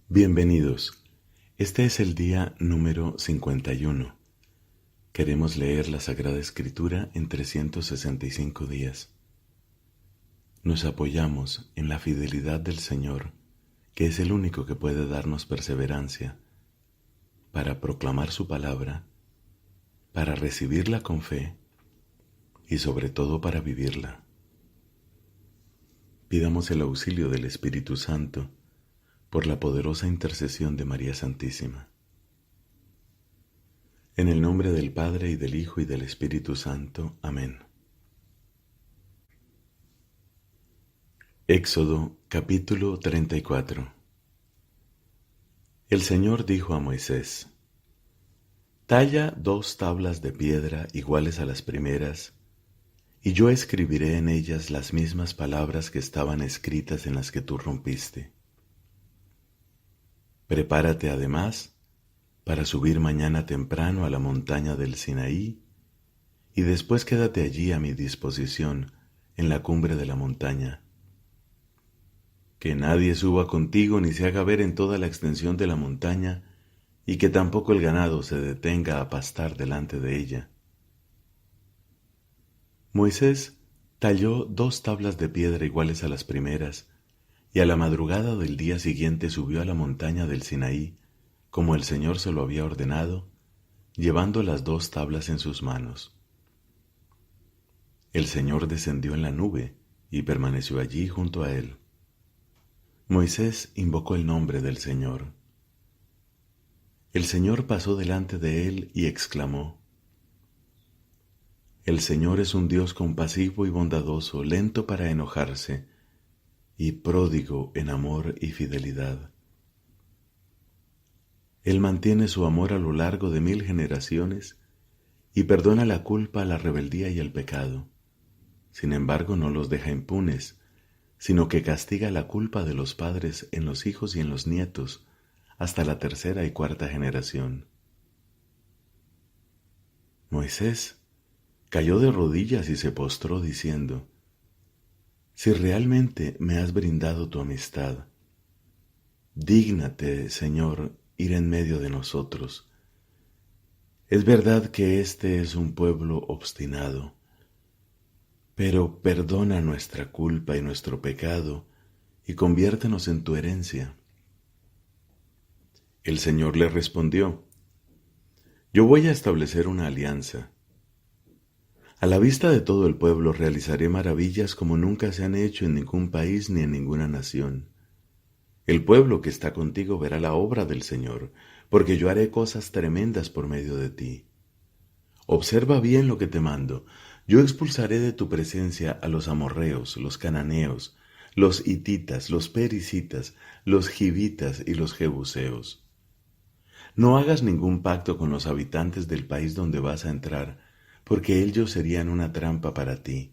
Bienvenidos. Este es el día número 51. Queremos leer la Sagrada Escritura en 365 días. Nos apoyamos en la fidelidad del Señor, que es el único que puede darnos perseverancia para proclamar su palabra, para recibirla con fe y sobre todo para vivirla. Pidamos el auxilio del Espíritu Santo por la poderosa intercesión de María Santísima. En el nombre del Padre, y del Hijo, y del Espíritu Santo. Amén. Éxodo capítulo 34. El Señor dijo a Moisés: Talla 2 tablas de piedra iguales a las primeras, y yo escribiré en ellas las mismas palabras que estaban escritas en las que tú rompiste. Prepárate además para subir mañana temprano a la montaña del Sinaí, y después quédate allí a mi disposición en la cumbre de la montaña. Que nadie suba contigo ni se haga ver en toda la extensión de la montaña, y que tampoco el ganado se detenga a pastar delante de ella. Moisés talló 2 tablas de piedra iguales a las primeras, y a la madrugada del día siguiente subió a la montaña del Sinaí, como el Señor se lo había ordenado, llevando las 2 tablas en sus manos. El Señor descendió en la nube y permaneció allí junto a él. Moisés invocó el nombre del Señor. El Señor pasó delante de él y exclamó: El Señor es un Dios compasivo y bondadoso, lento para enojarse, y pródigo en amor y fidelidad. Él mantiene su amor a lo largo de 1000 generaciones y perdona la culpa, la rebeldía y el pecado. Sin embargo, no los deja impunes, sino que castiga la culpa de los padres en los hijos y en los nietos, hasta la 3ª y 4ª generación. Moisés cayó de rodillas y se postró diciendo: Si realmente me has brindado tu amistad, dígnate, Señor, ir en medio de nosotros. Es verdad que este es un pueblo obstinado, pero perdona nuestra culpa y nuestro pecado y conviértenos en tu herencia. El Señor le respondió: Yo voy a establecer una alianza. A la vista de todo el pueblo realizaré maravillas como nunca se han hecho en ningún país ni en ninguna nación. El pueblo que está contigo verá la obra del Señor, porque yo haré cosas tremendas por medio de ti. Observa bien lo que te mando. Yo expulsaré de tu presencia a los amorreos, los cananeos, los hititas, los pericitas, los givitas y los jebuseos. No hagas ningún pacto con los habitantes del país donde vas a entrar, porque ellos serían una trampa para ti.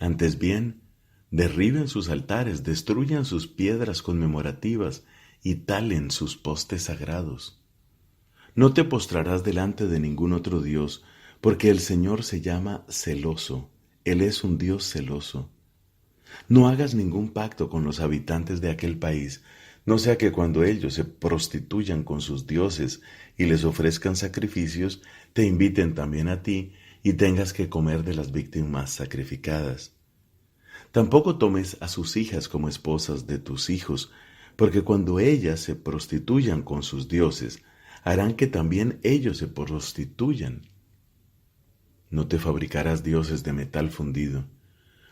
Antes bien, derriben sus altares, destruyan sus piedras conmemorativas y talen sus postes sagrados. No te postrarás delante de ningún otro Dios, porque el Señor se llama celoso. Él es un Dios celoso. No hagas ningún pacto con los habitantes de aquel país, no sea que cuando ellos se prostituyan con sus dioses y les ofrezcan sacrificios, te inviten también a ti y tengas que comer de las víctimas sacrificadas. Tampoco tomes a sus hijas como esposas de tus hijos, porque cuando ellas se prostituyan con sus dioses, harán que también ellos se prostituyan. No te fabricarás dioses de metal fundido.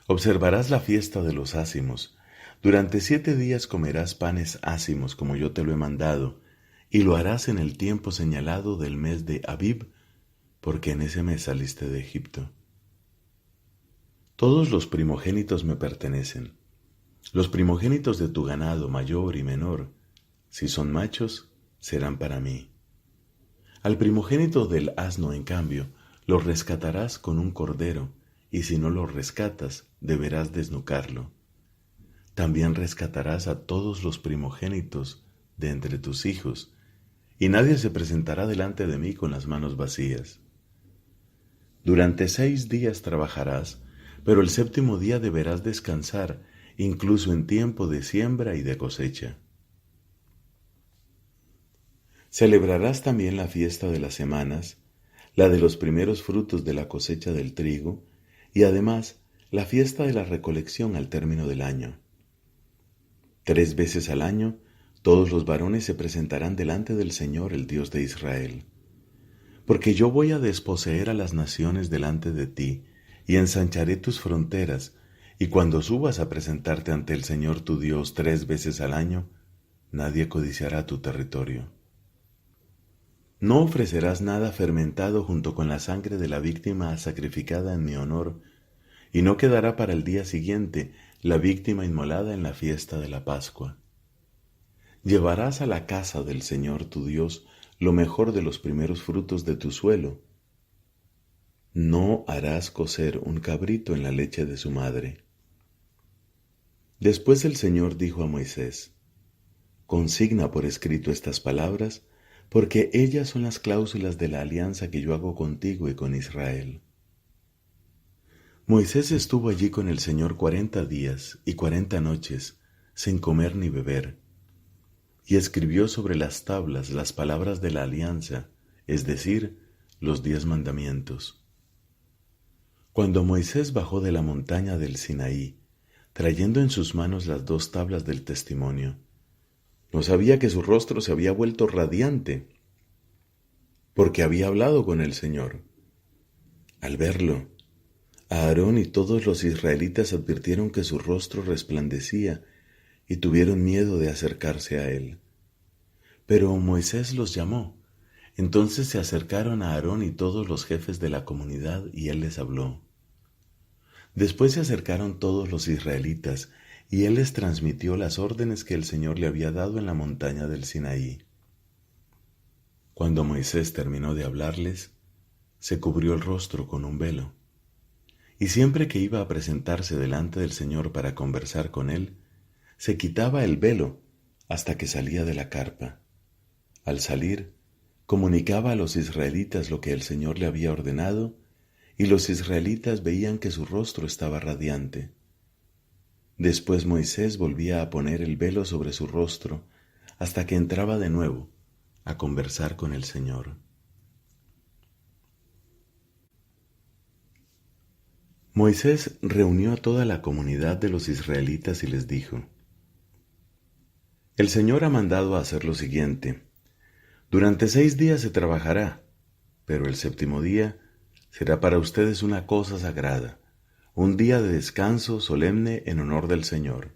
Observarás la fiesta de los ácimos. Durante 7 días comerás panes ácimos como yo te lo he mandado, y lo harás en el tiempo señalado del mes de Abib, porque en ese mes saliste de Egipto. Todos los primogénitos me pertenecen. Los primogénitos de tu ganado, mayor y menor, si son machos, serán para mí. Al primogénito del asno, en cambio, lo rescatarás con un cordero, y si no lo rescatas, deberás desnucarlo. También rescatarás a todos los primogénitos de entre tus hijos, y nadie se presentará delante de mí con las manos vacías. Durante 6 días trabajarás, pero el 7º día deberás descansar, incluso en tiempo de siembra y de cosecha. Celebrarás también la fiesta de las semanas, la de los primeros frutos de la cosecha del trigo, y además la fiesta de la recolección al término del año. 3 veces al año todos los varones se presentarán delante del Señor, el Dios de Israel. Porque yo voy a desposeer a las naciones delante de ti, y ensancharé tus fronteras, y cuando subas a presentarte ante el Señor tu Dios 3 veces al año, nadie codiciará tu territorio. No ofrecerás nada fermentado junto con la sangre de la víctima sacrificada en mi honor, y no quedará para el día siguiente la víctima inmolada en la fiesta de la Pascua. Llevarás a la casa del Señor tu Dios lo mejor de los primeros frutos de tu suelo. No harás cocer un cabrito en la leche de su madre. Después el Señor dijo a Moisés: Consigna por escrito estas palabras, porque ellas son las cláusulas de la alianza que yo hago contigo y con Israel. Moisés estuvo allí con el Señor 40 días y 40 noches, sin comer ni beber, y escribió sobre las tablas las palabras de la alianza, es decir, los 10 mandamientos. Cuando Moisés bajó de la montaña del Sinaí, trayendo en sus manos las 2 tablas del testimonio, no sabía que su rostro se había vuelto radiante, porque había hablado con el Señor. Al verlo, Aarón y todos los israelitas advirtieron que su rostro resplandecía y tuvieron miedo de acercarse a él. Pero Moisés los llamó. Entonces se acercaron a Aarón y todos los jefes de la comunidad y él les habló. Después se acercaron todos los israelitas y él les transmitió las órdenes que el Señor le había dado en la montaña del Sinaí. Cuando Moisés terminó de hablarles, se cubrió el rostro con un velo. Y siempre que iba a presentarse delante del Señor para conversar con él, se quitaba el velo hasta que salía de la carpa. Al salir, comunicaba a los israelitas lo que el Señor le había ordenado, y los israelitas veían que su rostro estaba radiante. Después Moisés volvía a poner el velo sobre su rostro hasta que entraba de nuevo a conversar con el Señor. Moisés reunió a toda la comunidad de los israelitas y les dijo: El Señor ha mandado a hacer lo siguiente: durante 6 días se trabajará, pero el 7º día será para ustedes una cosa sagrada, un día de descanso solemne en honor del Señor.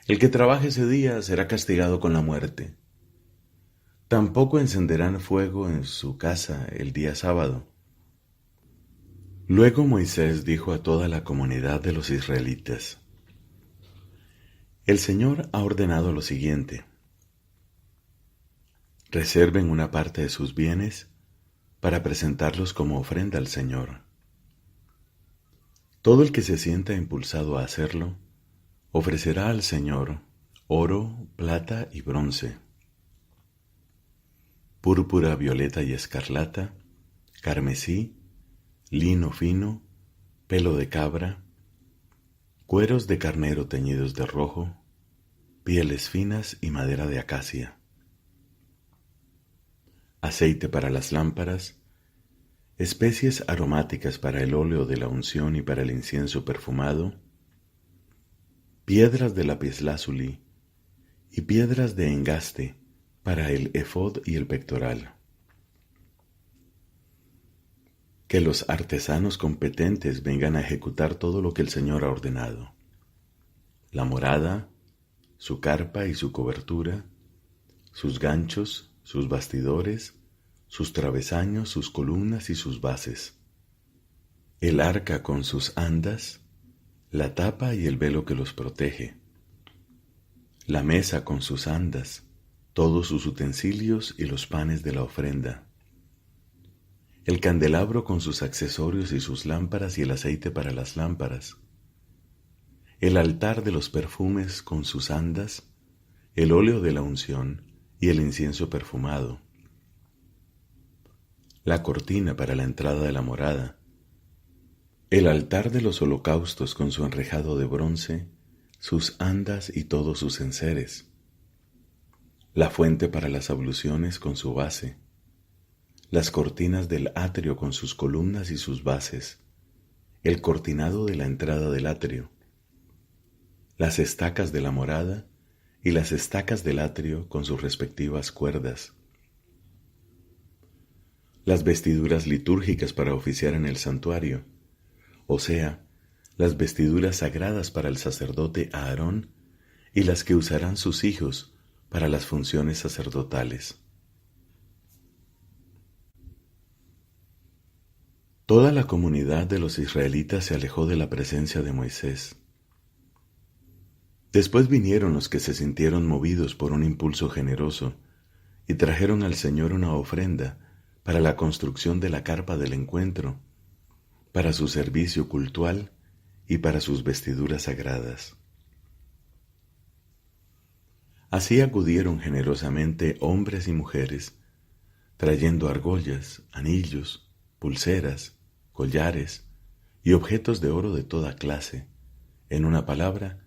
El que trabaje ese día será castigado con la muerte. Tampoco encenderán fuego en su casa el día sábado. Luego Moisés dijo a toda la comunidad de los israelitas: El Señor ha ordenado lo siguiente: reserven una parte de sus bienes para presentarlos como ofrenda al Señor. Todo el que se sienta impulsado a hacerlo, ofrecerá al Señor oro, plata y bronce, púrpura, violeta y escarlata, carmesí, lino fino, pelo de cabra, cueros de carnero teñidos de rojo, pieles finas y madera de acacia, aceite para las lámparas, especies aromáticas para el óleo de la unción y para el incienso perfumado, piedras de lapislázuli y piedras de engaste para el efod y el pectoral. Que los artesanos competentes vengan a ejecutar todo lo que el Señor ha ordenado: la morada, su carpa y su cobertura, sus ganchos, sus bastidores, sus travesaños, sus columnas y sus bases, el arca con sus andas, la tapa y el velo que los protege, la mesa con sus andas, todos sus utensilios y los panes de la ofrenda, el candelabro con sus accesorios y sus lámparas y el aceite para las lámparas, el altar de los perfumes con sus andas, el óleo de la unción y el incienso perfumado, la cortina para la entrada de la morada, el altar de los holocaustos con su enrejado de bronce, sus andas y todos sus enseres, la fuente para las abluciones con su base, las cortinas del atrio con sus columnas y sus bases, el cortinado de la entrada del atrio, las estacas de la morada y las estacas del atrio con sus respectivas cuerdas, las vestiduras litúrgicas para oficiar en el santuario, o sea, las vestiduras sagradas para el sacerdote Aarón y las que usarán sus hijos para las funciones sacerdotales. Toda la comunidad de los israelitas se alejó de la presencia de Moisés. Después vinieron los que se sintieron movidos por un impulso generoso y trajeron al Señor una ofrenda para la construcción de la carpa del encuentro, para su servicio cultual y para sus vestiduras sagradas. Así acudieron generosamente hombres y mujeres, trayendo argollas, anillos, pulseras, collares y objetos de oro de toda clase, en una palabra,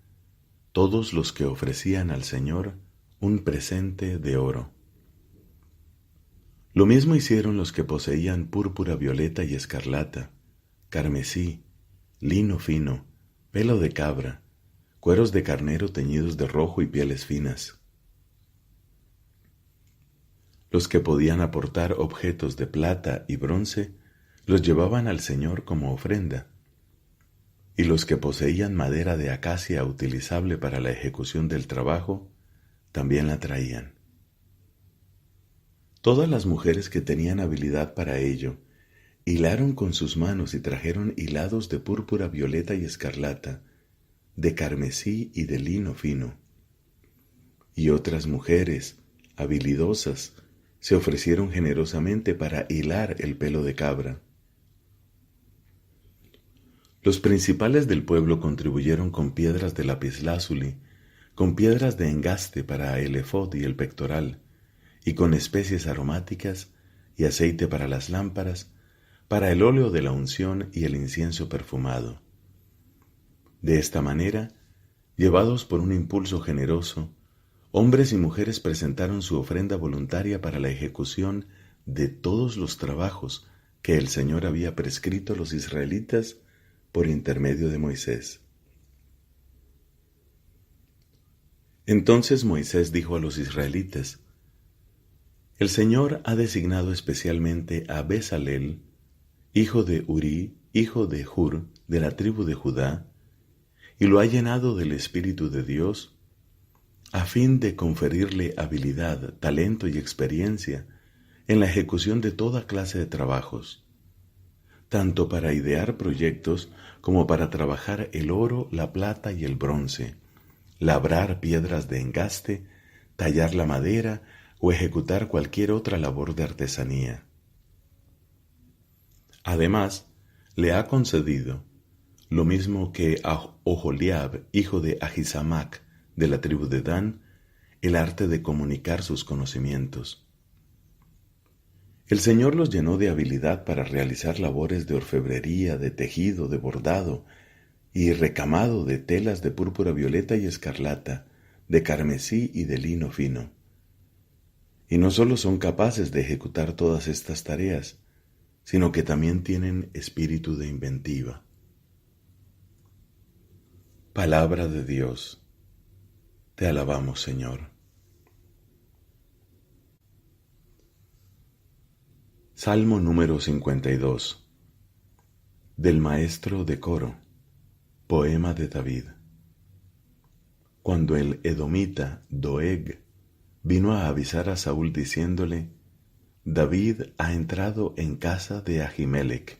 todos los que ofrecían al Señor un presente de oro. Lo mismo hicieron los que poseían púrpura violeta y escarlata, carmesí, lino fino, pelo de cabra, cueros de carnero teñidos de rojo y pieles finas. Los que podían aportar objetos de plata y bronce los llevaban al Señor como ofrenda, y los que poseían madera de acacia utilizable para la ejecución del trabajo también la traían. Todas las mujeres que tenían habilidad para ello hilaron con sus manos y trajeron hilados de púrpura violeta y escarlata, de carmesí y de lino fino. Y otras mujeres, habilidosas, se ofrecieron generosamente para hilar el pelo de cabra. Los principales del pueblo contribuyeron con piedras de lapislázuli, con piedras de engaste para el efod y el pectoral, y con especies aromáticas y aceite para las lámparas, para el óleo de la unción y el incienso perfumado. De esta manera, llevados por un impulso generoso, hombres y mujeres presentaron su ofrenda voluntaria para la ejecución de todos los trabajos que el Señor había prescrito a los israelitas por intermedio de Moisés. Entonces Moisés dijo a los israelitas: El Señor ha designado especialmente a Bezalel, hijo de Uri, hijo de Hur, de la tribu de Judá, y lo ha llenado del Espíritu de Dios, a fin de conferirle habilidad, talento y experiencia en la ejecución de toda clase de trabajos, tanto para idear proyectos como para trabajar el oro, la plata y el bronce, labrar piedras de engaste, tallar la madera o ejecutar cualquier otra labor de artesanía. Además, le ha concedido, lo mismo que a Oholiab, hijo de Ahisamac, de la tribu de Dan, el arte de comunicar sus conocimientos. El Señor los llenó de habilidad para realizar labores de orfebrería, de tejido, de bordado y recamado de telas de púrpura violeta y escarlata, de carmesí y de lino fino. Y no solo son capaces de ejecutar todas estas tareas, sino que también tienen espíritu de inventiva. Palabra de Dios. Te alabamos, Señor. Salmo número 52. Del maestro de coro. Poema de David. Cuando el edomita Doeg vino a avisar a Saúl diciéndole: David ha entrado en casa de Ahimelech.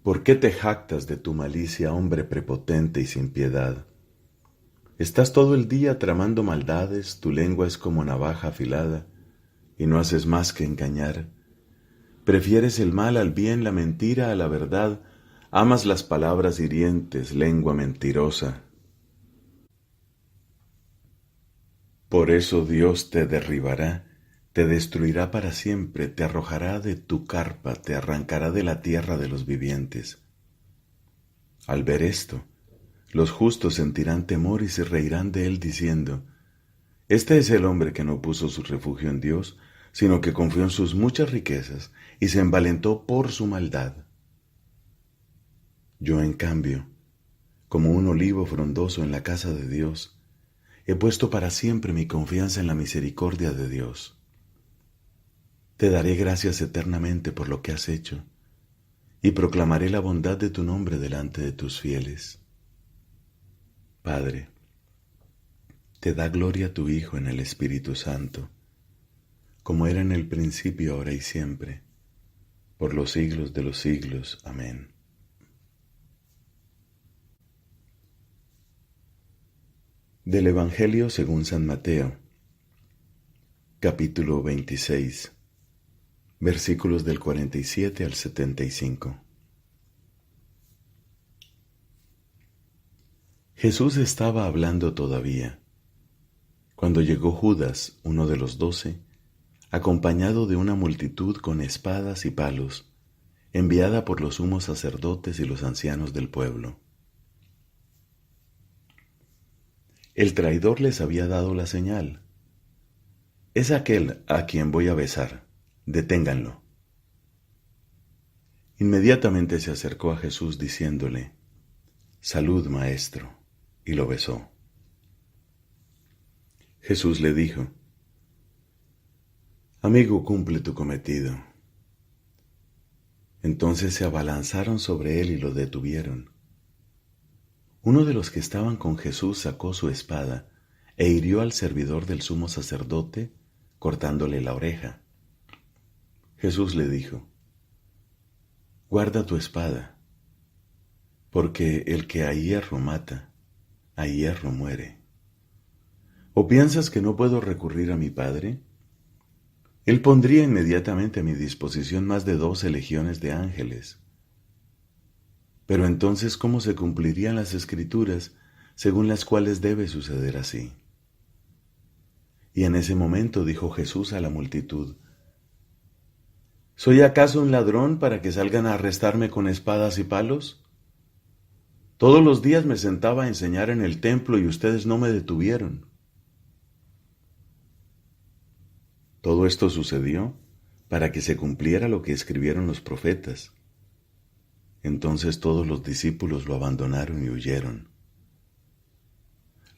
¿Por qué te jactas de tu malicia, hombre prepotente y sin piedad? Estás todo el día tramando maldades, tu lengua es como navaja afilada, y no haces más que engañar. Prefieres el mal al bien, la mentira a la verdad, amas las palabras hirientes, lengua mentirosa. Por eso Dios te derribará, te destruirá para siempre, te arrojará de tu carpa, te arrancará de la tierra de los vivientes. Al ver esto, Los justos sentirán temor y se reirán de él diciendo: Este es el hombre que no puso su refugio en Dios, sino que confió en sus muchas riquezas y se envalentó por su maldad. Yo, en cambio, como un olivo frondoso en la casa de Dios, he puesto para siempre mi confianza en la misericordia de Dios. Te daré gracias eternamente por lo que has hecho, y proclamaré la bondad de tu nombre delante de tus fieles. Padre, te da gloria a tu Hijo en el Espíritu Santo, como era en el principio, ahora y siempre, por los siglos de los siglos. Amén. Del Evangelio según San Mateo, capítulo 26, versículos del 47 al 75. Jesús estaba hablando todavía, cuando llegó Judas, uno de los 12, acompañado de una multitud con espadas y palos, enviada por los sumos sacerdotes y los ancianos del pueblo. El traidor les había dado la señal: es aquel a quien voy a besar, deténganlo. Inmediatamente se acercó a Jesús diciéndole: Salud, maestro, y lo besó. Jesús le dijo: Amigo, cumple tu cometido. Entonces se abalanzaron sobre él y lo detuvieron. Uno de los que estaban con Jesús sacó su espada e hirió al servidor del sumo sacerdote, cortándole la oreja. Jesús le dijo: Guarda tu espada, porque el que a hierro mata, a hierro muere. ¿O piensas que no puedo recurrir a mi Padre? Él pondría inmediatamente a mi disposición más de 12 legiones de ángeles. Pero entonces, ¿cómo se cumplirían las Escrituras según las cuales debe suceder así? Y en ese momento dijo Jesús a la multitud: ¿Soy acaso un ladrón para que salgan a arrestarme con espadas y palos? Todos los días me sentaba a enseñar en el templo y ustedes no me detuvieron. Todo esto sucedió para que se cumpliera lo que escribieron los profetas. Entonces todos los discípulos lo abandonaron y huyeron.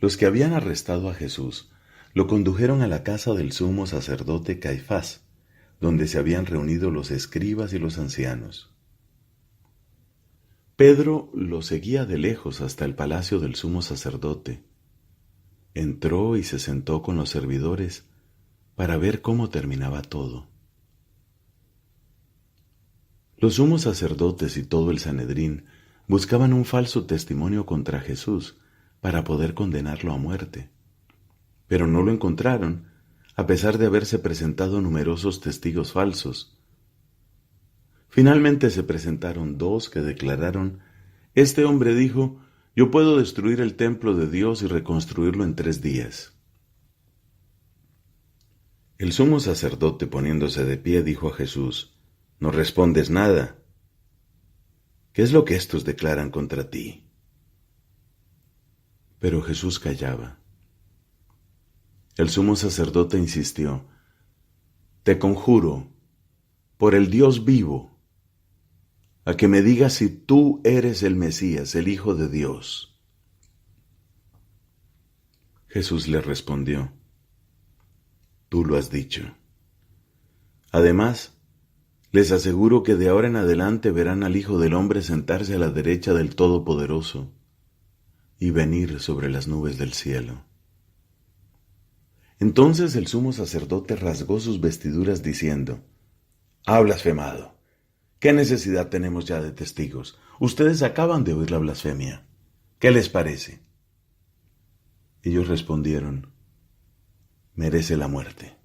Los que habían arrestado a Jesús lo condujeron a la casa del sumo sacerdote Caifás, donde se habían reunido los escribas y los ancianos. Pedro lo seguía de lejos hasta el palacio del sumo sacerdote. Entró y se sentó con los servidores para ver cómo terminaba todo. Los sumos sacerdotes y todo el Sanedrín buscaban un falso testimonio contra Jesús para poder condenarlo a muerte, pero no lo encontraron, a pesar de haberse presentado numerosos testigos falsos. Finalmente se presentaron 2 que declararon: Este hombre dijo: Yo puedo destruir el templo de Dios y reconstruirlo en 3 días. El sumo sacerdote, poniéndose de pie, dijo a Jesús: No respondes nada. ¿Qué es lo que estos declaran contra ti? Pero Jesús callaba. El sumo sacerdote insistió: Te conjuro, por el Dios vivo, a que me digas si tú eres el Mesías, el Hijo de Dios. Jesús le respondió: Tú lo has dicho. Además, les aseguro que de ahora en adelante verán al Hijo del Hombre sentarse a la derecha del Todopoderoso y venir sobre las nubes del cielo. Entonces el sumo sacerdote rasgó sus vestiduras diciendo: Ha blasfemado. ¿Qué necesidad tenemos ya de testigos? Ustedes acaban de oír la blasfemia. ¿Qué les parece? Ellos respondieron: Merece la muerte.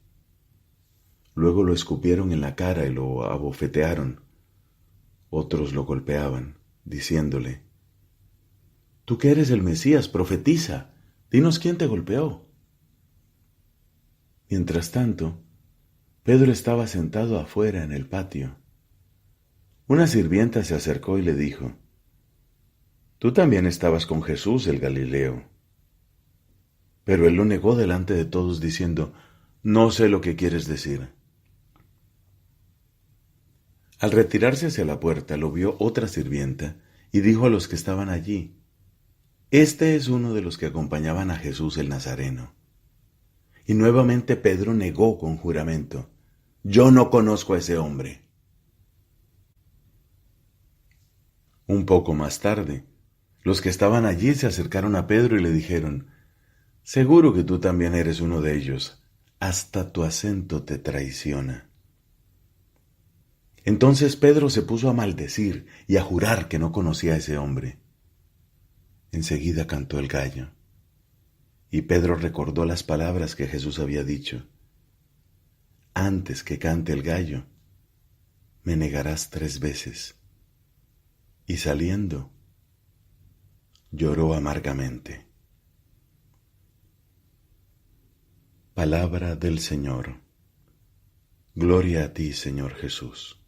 Luego lo escupieron en la cara y lo abofetearon. Otros lo golpeaban, diciéndole: Tú que eres el Mesías, profetiza, dinos quién te golpeó. Mientras tanto, Pedro estaba sentado afuera en el patio. Una sirvienta se acercó y le dijo: Tú también estabas con Jesús el Galileo. Pero él lo negó delante de todos diciendo, no sé lo que quieres decir. Al retirarse hacia la puerta lo vio otra sirvienta y dijo a los que estaban allí, este es uno de los que acompañaban a Jesús el Nazareno. Y nuevamente Pedro negó con juramento, yo no conozco a ese hombre. Un poco más tarde, los que estaban allí se acercaron a Pedro y le dijeron, seguro que tú también eres uno de ellos, hasta tu acento te traiciona. Entonces Pedro se puso a maldecir y a jurar que no conocía a ese hombre. Enseguida cantó el gallo, y Pedro recordó las palabras que Jesús había dicho. Antes que cante el gallo, me negarás 3 veces. Y saliendo, lloró amargamente. Palabra del Señor. Gloria a ti, Señor Jesús.